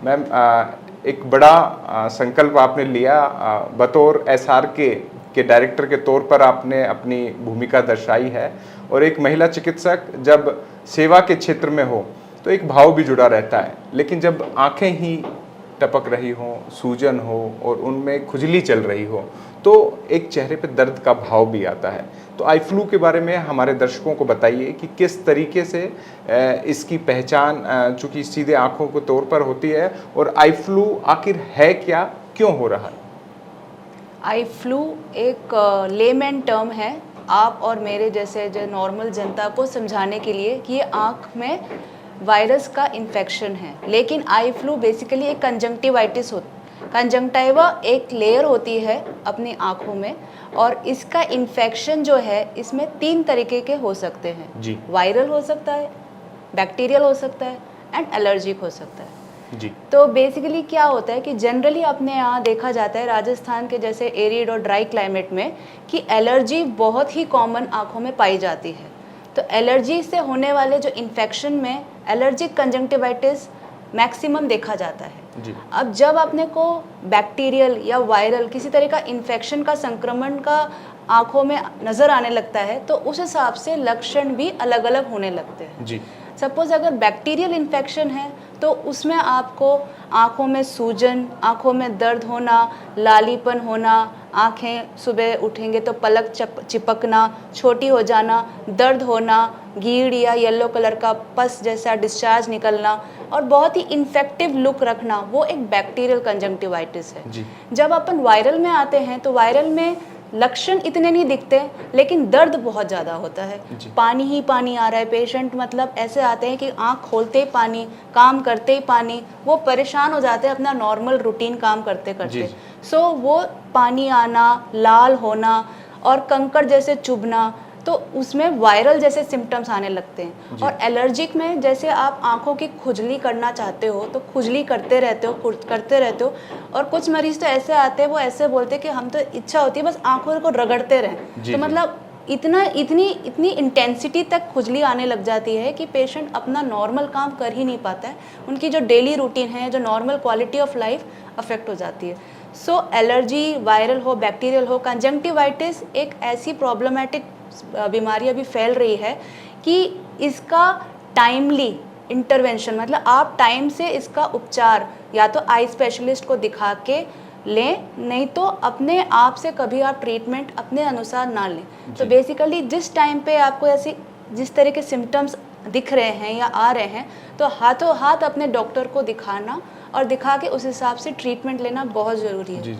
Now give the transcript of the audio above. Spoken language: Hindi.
मैम एक बड़ा संकल्प आपने लिया बतौर एसआर के डायरेक्टर के तौर पर आपने अपनी भूमिका दर्शाई है। और एक महिला चिकित्सक जब सेवा के क्षेत्र में हो तो एक भाव भी जुड़ा रहता है, लेकिन जब आंखें ही टपक रही हो, सूजन हो और उनमें खुजली चल रही हो तो एक चेहरे पे दर्द का भाव भी आता है। तो आई फ्लू के बारे में हमारे दर्शकों को बताइए कि किस तरीके से इसकी पहचान चूंकि सीधे आंखों के तौर पर होती है, और आई फ्लू आखिर है क्या, क्यों हो रहा है? आई फ्लू एक लेमैन टर्म है आप और मेरे जैसे जो नॉर्मल जनता को समझाने के लिए कि ये आँख में वायरस का इन्फेक्शन है। लेकिन आई फ्लू बेसिकली एक कंजंक्टिवाइटिस होती, कंजंक्टिवा एक लेयर होती है अपनी आँखों में, और इसका इन्फेक्शन जो है इसमें 3 तरीके के हो सकते हैं जी। वायरल हो सकता है, बैक्टीरियल हो सकता है एंड एलर्जिक हो सकता है जी। तो बेसिकली क्या होता है कि जनरली अपने यहाँ देखा जाता है राजस्थान के जैसे एरिड और ड्राई क्लाइमेट में कि एलर्जी बहुत ही कॉमन आँखों में पाई जाती है। तो एलर्जी से होने वाले जो इन्फेक्शन में एलर्जिक कंजंक्टिवाइटिस मैक्सिमम देखा जाता है। जी। अब जब अपने को बैक्टीरियल या वायरल किसी तरह का इन्फेक्शन का संक्रमण का आँखों में नज़र आने लगता है तो उस हिसाब से लक्षण भी अलग अलग होने लगते हैं। जी। सपोज अगर बैक्टीरियल इन्फेक्शन है तो उसमें आपको आँखों में सूजन, आँखों में दर्द होना, लालीपन होना, आँखें सुबह उठेंगे तो पलक चिपकना, छोटी हो जाना, दर्द होना, गीड़ या येलो कलर का पस जैसा डिस्चार्ज निकलना और बहुत ही इन्फेक्टिव लुक रखना, वो एक बैक्टीरियल कंजंक्टिवाइटिस है। जी। जब अपन वायरल में आते हैं तो वायरल में लक्षण इतने नहीं दिखते लेकिन दर्द बहुत ज़्यादा होता है। पानी ही पानी आ रहा है, पेशेंट मतलब ऐसे आते हैं कि आँख खोलते ही पानी, काम करते ही पानी, वो परेशान हो जाते हैं अपना नॉर्मल रूटीन काम करते करते। सो वो पानी आना, लाल होना और कंकड़ जैसे चुभना, तो उसमें वायरल जैसे सिम्टम्स आने लगते हैं। और एलर्जिक में जैसे आप आंखों की खुजली करना चाहते हो तो खुजली करते रहते हो। और कुछ मरीज तो ऐसे आते हैं, वो ऐसे बोलते हैं कि हम तो इच्छा होती है बस आंखों को रगड़ते रहें। तो मतलब इतनी इंटेंसिटी तक खुजली आने लग जाती है कि पेशेंट अपना नॉर्मल काम कर ही नहीं पाता है। उनकी जो डेली रूटीन है, जो normal quality of life affect हो जाती है। सो एलर्जी वायरल हो, बैक्टीरियल हो, कंजंक्टिवाइटिस एक ऐसी प्रॉब्लमेटिक बीमारी अभी फैल रही है कि इसका टाइमली इंटरवेंशन, मतलब आप टाइम से इसका उपचार या तो आई स्पेशलिस्ट को दिखा के लें, नहीं तो अपने आप से कभी आप ट्रीटमेंट अपने अनुसार ना लें। तो बेसिकली जिस टाइम पे आपको ऐसी जिस तरह के सिम्टम्स दिख रहे हैं या आ रहे हैं तो हाथों हाथ अपने डॉक्टर को दिखाना और दिखा के उस हिसाब से ट्रीटमेंट लेना बहुत ज़रूरी है। जी।